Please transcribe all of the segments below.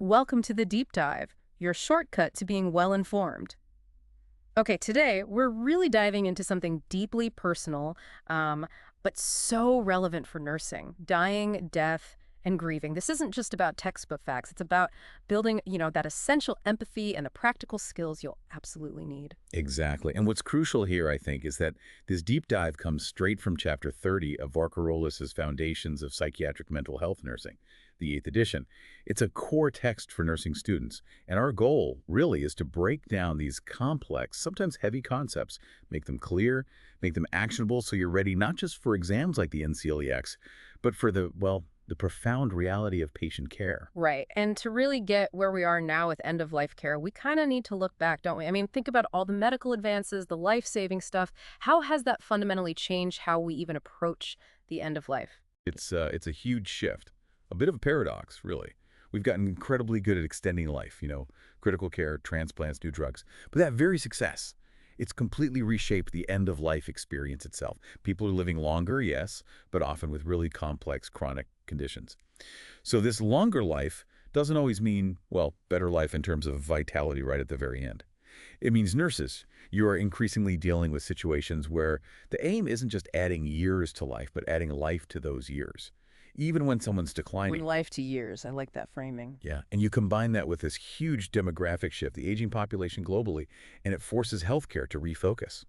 Welcome to the Deep Dive, your shortcut to being well-informed. Okay, today we're really diving into something deeply personal, but so relevant for nursing: dying, death, and grieving. This isn't just about textbook facts. It's about building, that essential empathy and the practical skills you'll absolutely need. Exactly. And what's crucial here, I think, is that this deep dive comes straight from Chapter 30 of Varkarolos's Foundations of Psychiatric Mental Health Nursing, the 8th edition. It's a core text for nursing students, and our goal, really, is to break down these complex, sometimes heavy concepts, make them clear, make them actionable so you're ready not just for exams like the NCLEX, but for the profound reality of patient care. Right. And to really get where we are now with end-of-life care, we kind of need to look back, don't we? I mean, think about all the medical advances, the life-saving stuff. How has that fundamentally changed how we even approach the end of life? It's a huge shift, a bit of a paradox, really. We've gotten incredibly good at extending life, critical care, transplants, new drugs. But that very success, it's completely reshaped the end-of-life experience itself. People are living longer, yes, but often with really complex chronic conditions. So this longer life doesn't always mean, well, better life in terms of vitality right at the very end. It means nurses, you are increasingly dealing with situations where the aim isn't just adding years to life, but adding life to those years, even when someone's When declining. life to years. I like that framing. Yeah, and you combine that with this huge demographic shift, the aging population globally, and it forces healthcare to refocus.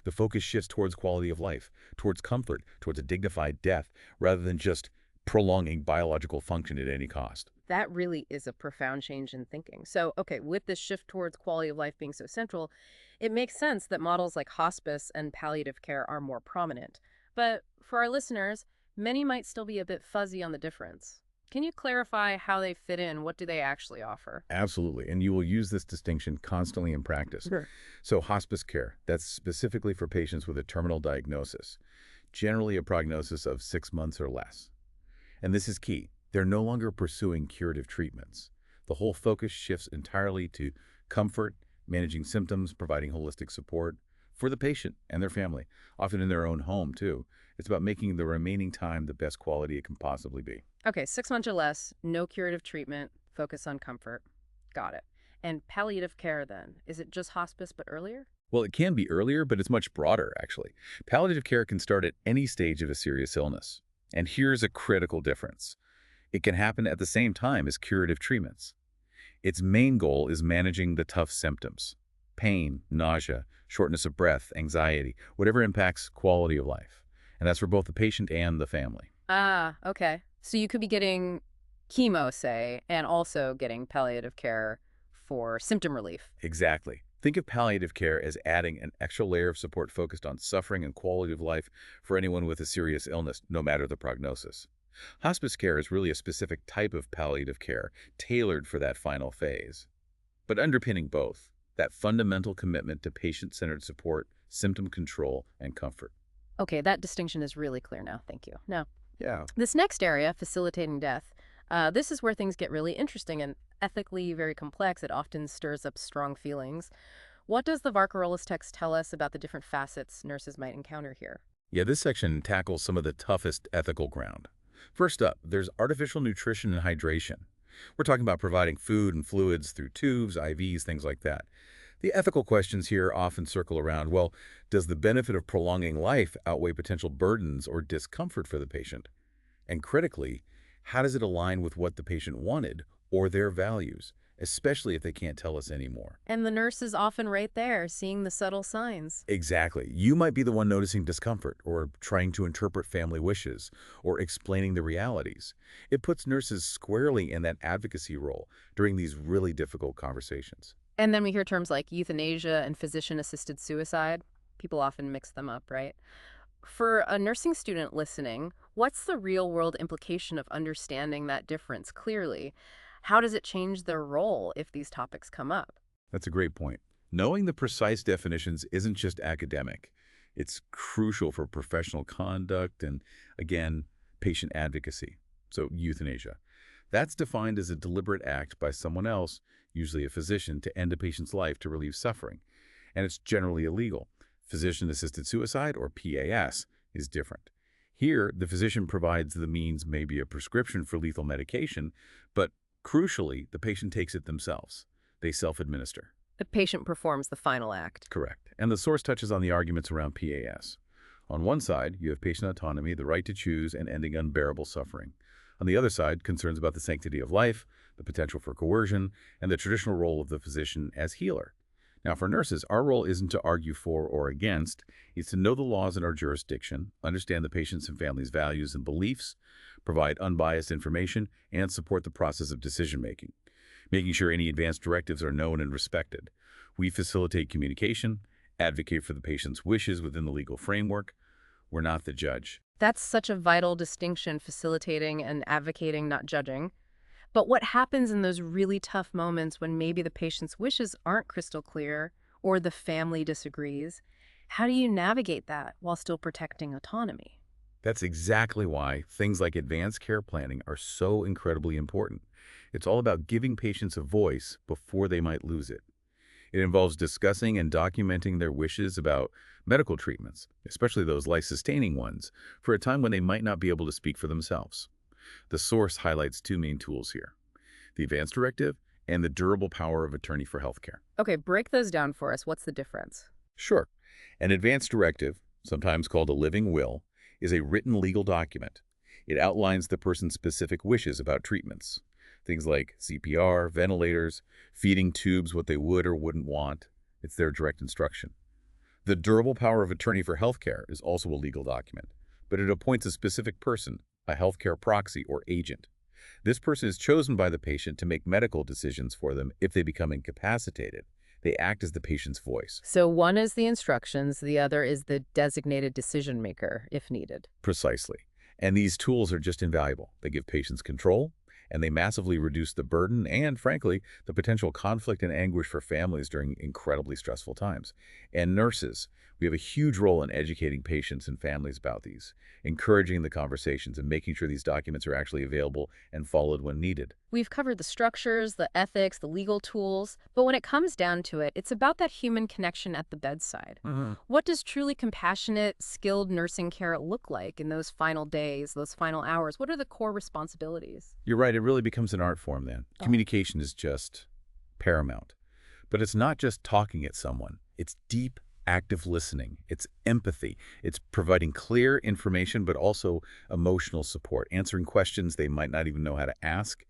The focus shifts towards quality of life, towards comfort, towards a dignified death, rather than just prolonging biological function at any cost. That really is a profound change in thinking. So, okay, with this shift towards quality of life being so central, it makes sense that models like hospice and palliative care are more prominent. But for our listeners, many might still be a bit fuzzy on the difference. Can you clarify how they fit in? What do they actually offer? Absolutely, and you will use this distinction constantly in practice. Sure. So hospice care, that's specifically for patients with a terminal diagnosis, generally a prognosis of 6 months or less. And this is key. They're no longer pursuing curative treatments. The whole focus shifts entirely to comfort, managing symptoms, providing holistic support for the patient and their family, often in their own home, too. It's about making the remaining time the best quality it can possibly be. Okay, 6 months or less, no curative treatment, focus on comfort. Got it. And palliative care then? Is it just hospice but earlier? Well, it can be earlier, but it's much broader, actually. Palliative care can start at any stage of a serious illness. And here's a critical difference. It can happen at the same time as curative treatments. Its main goal is managing the tough symptoms: pain, nausea, shortness of breath, anxiety, whatever impacts quality of life. And that's for both the patient and the family. Ah, okay. So you could be getting chemo, say, and also getting palliative care for symptom relief. Exactly. Think of palliative care as adding an extra layer of support focused on suffering and quality of life for anyone with a serious illness, no matter the prognosis. Hospice care is really a specific type of palliative care tailored for that final phase. But underpinning both, that fundamental commitment to patient-centered support, symptom control, and comfort. Okay, that distinction is really clear now. Thank you. Now, Yeah. this next area, facilitating death, this is where things get really interesting and ethically very complex. It often stirs up strong feelings. What does the Varkarolus text tell us about the different facets nurses might encounter here? Yeah, this section tackles some of the toughest ethical ground. First up, there's artificial nutrition and hydration. We're talking about providing food and fluids through tubes, IVs, things like that. The ethical questions here often circle around, well, does the benefit of prolonging life outweigh potential burdens or discomfort for the patient? And critically, how does it align with what the patient wanted or their values, especially if they can't tell us anymore? And the nurse is often right there, seeing the subtle signs. Exactly. You might be the one noticing discomfort or trying to interpret family wishes or explaining the realities. It puts nurses squarely in that advocacy role during these really difficult conversations. And then we hear terms like euthanasia and physician-assisted suicide. People often mix them up, right? For a nursing student listening, what's the real-world implication of understanding that difference clearly? How does it change their role if these topics come up? That's a great point. Knowing the precise definitions isn't just academic. It's crucial for professional conduct and, again, patient advocacy. So, euthanasia. That's defined as a deliberate act by someone else, usually a physician, to end a patient's life to relieve suffering. And it's generally illegal. Physician-assisted suicide, or PAS, is different. Here, the physician provides the means, maybe a prescription for lethal medication, but Crucially, the patient takes it themselves. They self-administer. The patient performs the final act. Correct. And the source touches on the arguments around PAS. On one side, you have patient autonomy, the right to choose, and ending unbearable suffering. On the other side, concerns about the sanctity of life, the potential for coercion, and the traditional role of the physician as healer. Now, for nurses, our role isn't to argue for or against. It's to know the laws in our jurisdiction, understand the patient's and family's values and beliefs, provide unbiased information, and support the process of decision-making, making sure any advanced directives are known and respected. We facilitate communication, advocate for the patient's wishes within the legal framework. We're not the judge. That's such a vital distinction, facilitating and advocating, not judging. But what happens in those really tough moments when maybe the patient's wishes aren't crystal clear or the family disagrees? How do you navigate that while still protecting autonomy? That's exactly why things like advanced care planning are so incredibly important. It's all about giving patients a voice before they might lose it. It involves discussing and documenting their wishes about medical treatments, especially those life-sustaining ones, for a time when they might not be able to speak for themselves. The source highlights two main tools here: the advance directive and the durable power of attorney for healthcare. Okay, break those down for us. What's the difference? Sure. An advance directive, sometimes called a living will, is a written legal document. It outlines the person's specific wishes about treatments. Things like CPR, ventilators, feeding tubes, what they would or wouldn't want. It's their direct instruction. The durable power of attorney for healthcare is also a legal document, but it appoints a specific person, a healthcare proxy or agent. This person is chosen by the patient to make medical decisions for them if they become incapacitated. They act as the patient's voice. So one is the instructions, the other is the designated decision maker, if needed. Precisely. And these tools are just invaluable. They give patients control, and they massively reduce the burden and, frankly, the potential conflict and anguish for families during incredibly stressful times. And nurses, we have a huge role in educating patients and families about these, encouraging the conversations and making sure these documents are actually available and followed when needed. We've covered the structures, the ethics, the legal tools, but when it comes down to it, it's about that human connection at the bedside. What does truly compassionate, skilled nursing care look like in those final days, those final hours? What are the core responsibilities? You're right, it really becomes an art form then. Communication is just paramount. But it's not just talking at someone. It's deep, active listening. It's empathy. It's providing clear information, but also emotional support, answering questions they might not even know how to ask,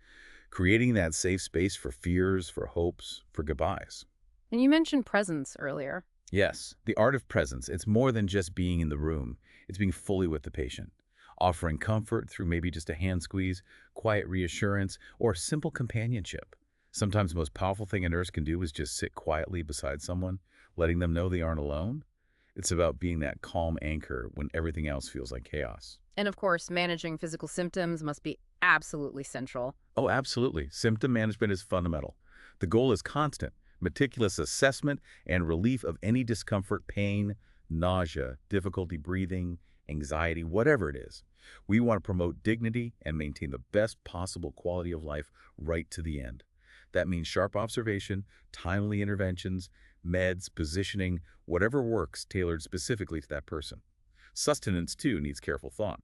creating that safe space for fears, for hopes, for goodbyes. And you mentioned presence earlier. Yes, the art of presence. It's more than just being in the room. It's being fully with the patient, offering comfort through maybe just a hand squeeze, quiet reassurance, or simple companionship. Sometimes the most powerful thing a nurse can do is just sit quietly beside someone, letting them know they aren't alone. It's about being that calm anchor when everything else feels like chaos. And of course, managing physical symptoms must be absolutely central. Oh, absolutely. Symptom management is fundamental. The goal is constant, meticulous assessment and relief of any discomfort, pain, nausea, difficulty breathing, anxiety, whatever it is. We want to promote dignity and maintain the best possible quality of life right to the end. That means sharp observation, timely interventions, meds, positioning, whatever works tailored specifically to that person. Sustenance, too, needs careful thought.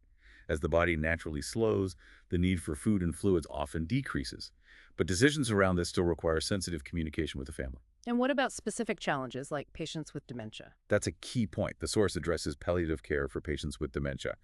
As the body naturally slows, the need for food and fluids often decreases. But decisions around this still require sensitive communication with the family. And what about specific challenges like patients with dementia? That's a key point. The source addresses palliative care for patients with dementia.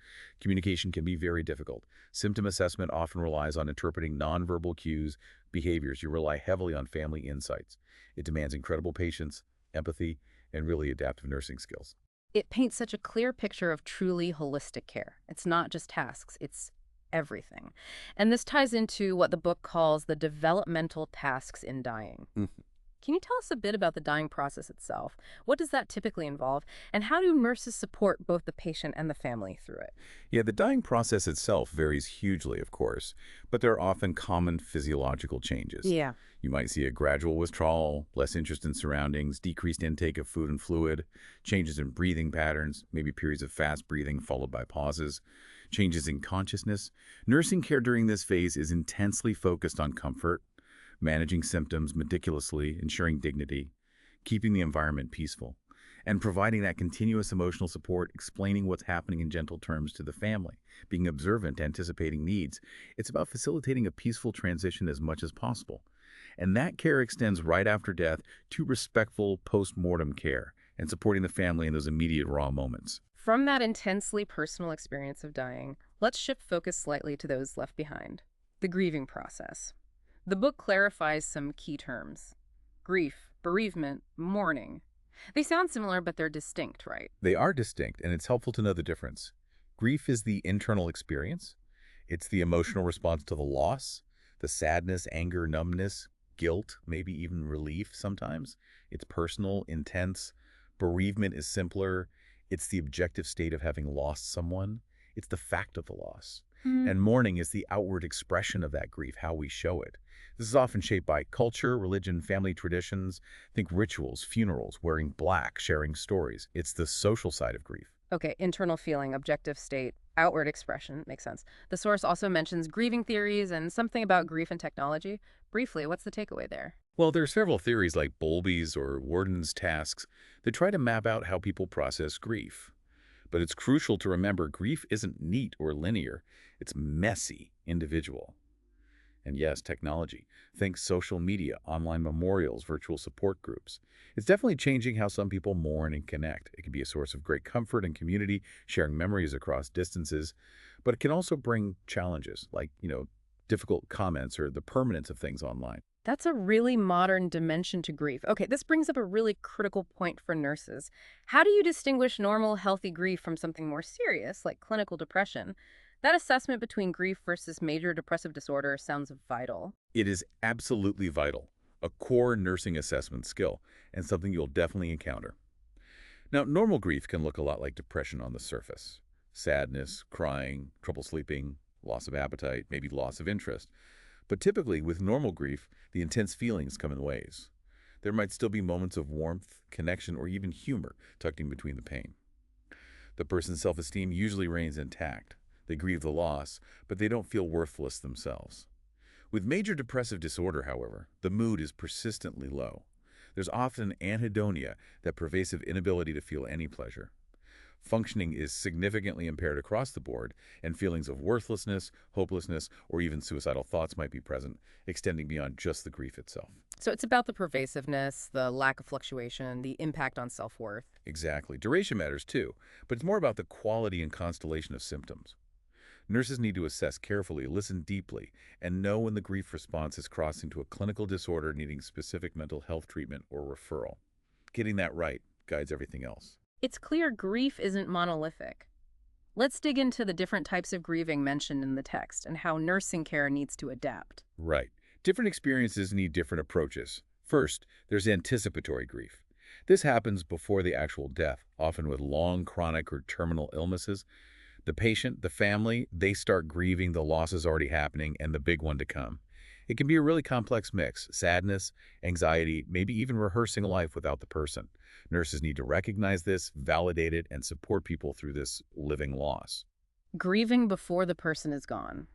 Communication can be very difficult. Symptom assessment often relies on interpreting nonverbal cues, behaviors. You rely heavily on family insights. It demands incredible patience, empathy, and really adaptive nursing skills. It paints such a clear picture of truly holistic care. It's not just tasks, it's everything. And this ties into what the book calls the developmental tasks in dying. Can you tell us a bit about the dying process itself? What does that typically involve? And how do nurses support both the patient and the family through it? Yeah, the dying process itself varies hugely, of course, but there are often common physiological changes. Yeah. You might see a gradual withdrawal, less interest in surroundings, decreased intake of food and fluid, changes in breathing patterns, maybe periods of fast breathing followed by pauses, changes in consciousness. Nursing care during this phase is intensely focused on comfort, managing symptoms meticulously, ensuring dignity, keeping the environment peaceful. And providing that continuous emotional support, explaining what's happening in gentle terms to the family, being observant, anticipating needs. It's about facilitating a peaceful transition as much as possible. And that care extends right after death to respectful post-mortem care and supporting the family in those immediate raw moments. From that intensely personal experience of dying, let's shift focus slightly to those left behind. The grieving process. The book clarifies some key terms. Grief, bereavement, mourning. They sound similar, but they're distinct, right? They are distinct, and it's helpful to know the difference. Grief is the internal experience. It's the emotional response to the loss, the sadness, anger, numbness, guilt, maybe even relief sometimes. It's personal, intense. Bereavement is simpler. It's the objective state of having lost someone. It's the fact of the loss. And mourning is the outward expression of that grief, how we show it. This is often shaped by culture, religion, family traditions. Think rituals, funerals, wearing black, sharing stories. It's the social side of grief. Okay, internal feeling, objective state, outward expression, makes sense. The source also mentions grieving theories and something about grief and technology. Briefly, what's the takeaway there? Well, there are several theories like Bowlby's or Worden's tasks that try to map out how people process grief. But it's crucial to remember grief isn't neat or linear. It's messy, individual. And yes, technology. Think social media, online memorials, virtual support groups. It's definitely changing how some people mourn and connect. It can be a source of great comfort and community, sharing memories across distances. But it can also bring challenges like, difficult comments or the permanence of things online. That's a really modern dimension to grief. Okay, this brings up a really critical point for nurses. How do you distinguish normal, healthy grief from something more serious, like clinical depression? That assessment between grief versus major depressive disorder sounds vital. It is absolutely vital, a core nursing assessment skill, and something you'll definitely encounter. Now, normal grief can look a lot like depression on the surface. Sadness, crying, trouble sleeping, loss of appetite, maybe loss of interest. But typically, with normal grief, the intense feelings come in waves. There might still be moments of warmth, connection, or even humor tucked in between the pain. The person's self-esteem usually remains intact. They grieve the loss, but they don't feel worthless themselves. With major depressive disorder, however, the mood is persistently low. There's often anhedonia, that pervasive inability to feel any pleasure. Functioning is significantly impaired across the board, and feelings of worthlessness, hopelessness, or even suicidal thoughts might be present, extending beyond just the grief itself. So it's about the pervasiveness, the lack of fluctuation, the impact on self-worth. Exactly. Duration matters too, but it's more about the quality and constellation of symptoms. Nurses need to assess carefully, listen deeply, and know when the grief response is crossing to a clinical disorder needing specific mental health treatment or referral. Getting that right guides everything else. It's clear grief isn't monolithic. Let's dig into the different types of grieving mentioned in the text and how nursing care needs to adapt. Right. Different experiences need different approaches. First, there's anticipatory grief. This happens before the actual death, often with long, chronic, or terminal illnesses. The patient, the family, they start grieving the losses already happening and the big one to come. It can be a really complex mix: sadness, anxiety, maybe even rehearsing life without the person. Nurses need to recognize this, validate it, and support people through this living loss. Grieving before the person is gone.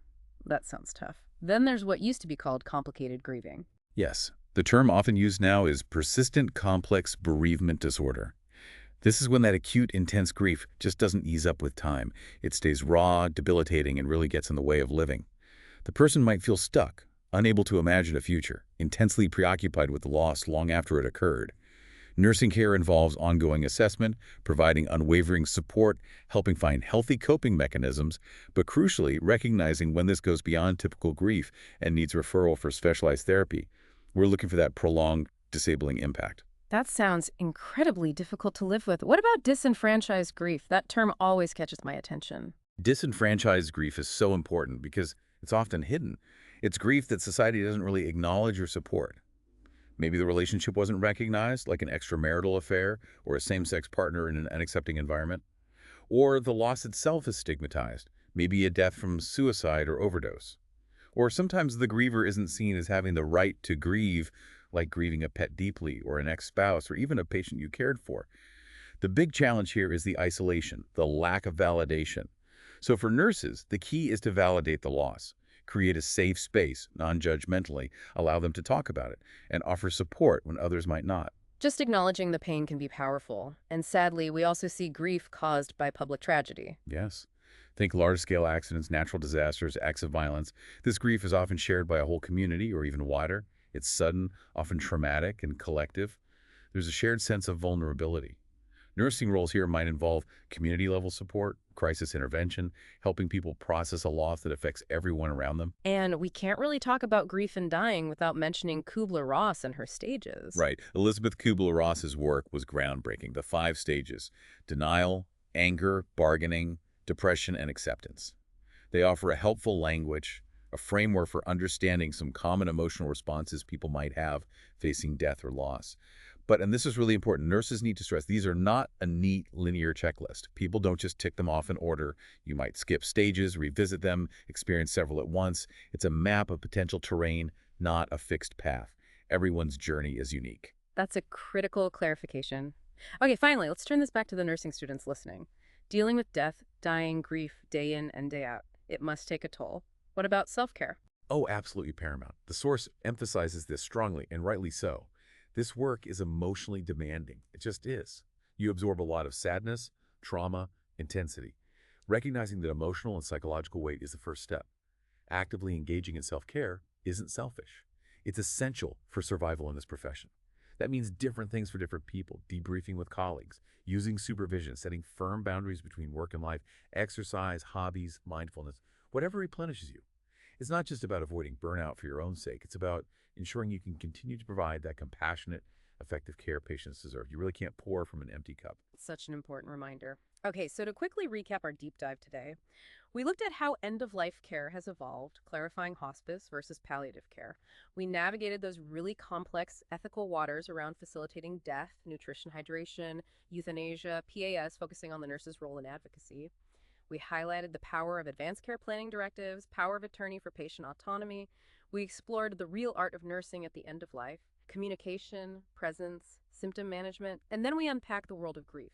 That sounds tough. Then there's what used to be called complicated grieving. Yes, the term often used now is persistent complex bereavement disorder. This is when that acute, intense grief just doesn't ease up with time. It stays raw, debilitating, and really gets in the way of living. The person might feel stuck, unable to imagine a future, intensely preoccupied with the loss long after it occurred. Nursing care involves ongoing assessment, providing unwavering support, helping find healthy coping mechanisms, but crucially, recognizing when this goes beyond typical grief and needs referral for specialized therapy. We're looking for that prolonged, disabling impact. That sounds incredibly difficult to live with. What about disenfranchised grief? That term always catches my attention. Disenfranchised grief is so important because it's often hidden. It's grief that society doesn't really acknowledge or support. Maybe the relationship wasn't recognized, like an extramarital affair or a same-sex partner in an unaccepting environment. Or the loss itself is stigmatized, maybe a death from suicide or overdose. Or sometimes the griever isn't seen as having the right to grieve, like grieving a pet deeply or an ex-spouse or even a patient you cared for. The big challenge here is the isolation, the lack of validation. So for nurses, the key is to validate the loss. Create a safe space, non-judgmentally, allow them to talk about it, and offer support when others might not. Just acknowledging the pain can be powerful, and sadly, we also see grief caused by public tragedy. Yes. Think large-scale accidents, natural disasters, acts of violence. This grief is often shared by a whole community or even wider. It's sudden, often traumatic and collective. There's a shared sense of vulnerability. Nursing roles here might involve community-level support, crisis intervention, helping people process a loss that affects everyone around them. And we can't really talk about grief and dying without mentioning Kübler-Ross and her stages. Right. Elizabeth Kübler-Ross's work was groundbreaking. The 5 stages: denial, anger, bargaining, depression, and acceptance. They offer a helpful language, a framework for understanding some common emotional responses people might have facing death or loss. But, and this is really important, nurses need to stress, these are not a neat linear checklist. People don't just tick them off in order. You might skip stages, revisit them, experience several at once. It's a map of potential terrain, not a fixed path. Everyone's journey is unique. That's a critical clarification. Okay, finally, let's turn this back to the nursing students listening. Dealing with death, dying, grief, day in and day out. It must take a toll. What about self-care? Oh, absolutely paramount. The source emphasizes this strongly, and rightly so. This work is emotionally demanding. It just is. You absorb a lot of sadness, trauma, intensity. Recognizing that emotional and psychological weight is the first step. Actively engaging in self-care isn't selfish. It's essential for survival in this profession. That means different things for different people: debriefing with colleagues, using supervision, setting firm boundaries between work and life, exercise, hobbies, mindfulness, whatever replenishes you. It's not just about avoiding burnout for your own sake. It's about ensuring you can continue to provide that compassionate, effective care patients deserve. You really can't pour from an empty cup. Such an important reminder. Okay, so to quickly recap our deep dive today, we looked at how end-of-life care has evolved, clarifying hospice versus palliative care. We navigated those really complex ethical waters around facilitating death, nutrition, hydration, euthanasia, PAS, focusing on the nurse's role in advocacy. We highlighted the power of advanced care planning directives, power of attorney for patient autonomy. We explored the real art of nursing at the end of life, communication, presence, symptom management, and then we unpacked the world of grief.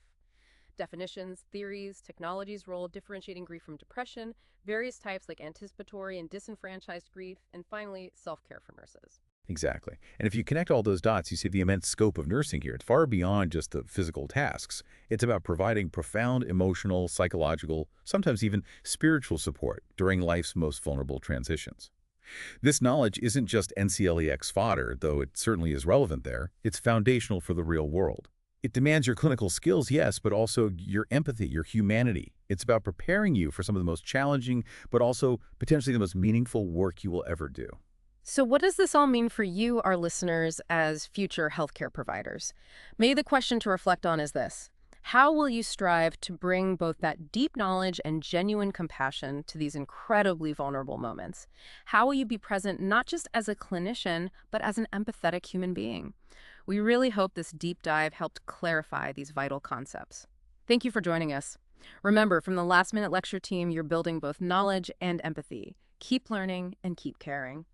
Definitions, theories, technology's role differentiating grief from depression, various types like anticipatory and disenfranchised grief, and finally, self-care for nurses. Exactly. And if you connect all those dots, you see the immense scope of nursing here. It's far beyond just the physical tasks. It's about providing profound emotional, psychological, sometimes even spiritual support during life's most vulnerable transitions. This knowledge isn't just NCLEX fodder, though it certainly is relevant there. It's foundational for the real world. It demands your clinical skills, yes, but also your empathy, your humanity. It's about preparing you for some of the most challenging, but also potentially the most meaningful work you will ever do. So what does this all mean for you, our listeners, as future healthcare providers? Maybe the question to reflect on is this: how will you strive to bring both that deep knowledge and genuine compassion to these incredibly vulnerable moments? How will you be present not just as a clinician, but as an empathetic human being? We really hope this deep dive helped clarify these vital concepts. Thank you for joining us. Remember, from the Last Minute Lecture team, you're building both knowledge and empathy. Keep learning and keep caring.